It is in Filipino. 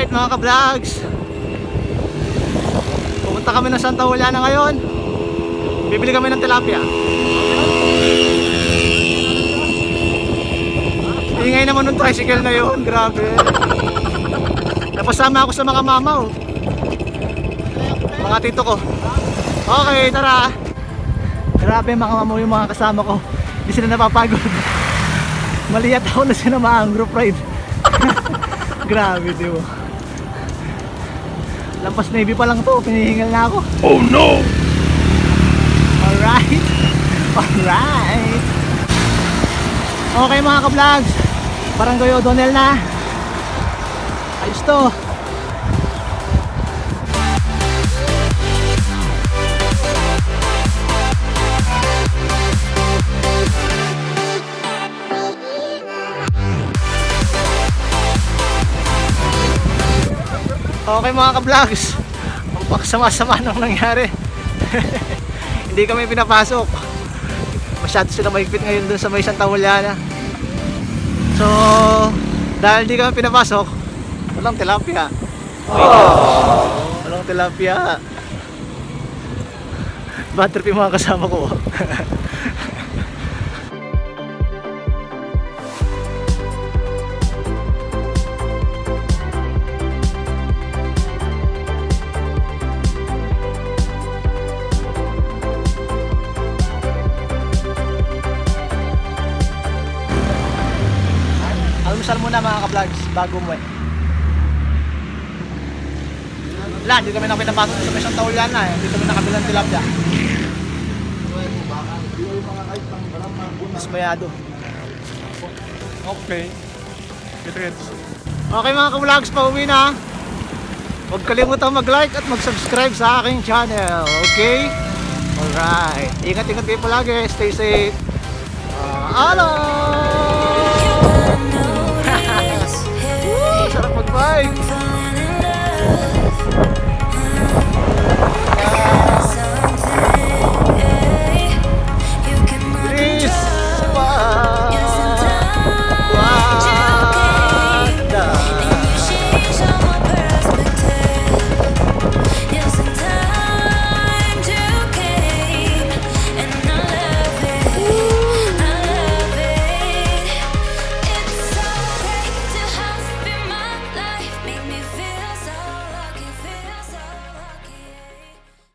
Alright mga ka-vlogs, pumunta kami ng Sta Juliana ngayon. Bibili kami ng tilapia. Ingay naman ng tricycle na yun, grabe. Napasama ako sa mga mama, oh. Mga tito ko. Okay, tara. Grabe mga mama yung mga kasama ko. Hindi sila napapagod. Maliyat ako na sinamahan group ride. Grabe, di ba? Lampas Navy pa lang to, pinihingal na ako. Oh no! Alright. Alright. Okay mga ka-vlogs, parang gayo Donel na. Ayos to. Okay mga ka-vlogs, ang pagsama-sama nang nangyari. Hindi kami pinapasok. Masyado sila mahigpit ngayon dun sa may Sta Juliana. So, dahil hindi kami pinapasok, walang tilapia. Walang tilapia. Bad trip yung mga kasama ko. Almusal muna mga ka-vlogs bago umuwi. Wala, hindi kami na pinapasok sa may Sta Juliana eh. Hindi kami nakabilang tilapia. Mas mayado. Okay. Get. Okay mga ka-vlogs, pauwi na. Huwag kalimutang mag-like at mag-subscribe sa aking channel. Okay? Alright. Ingat-ingat kayo palagi. Stay safe. Hello!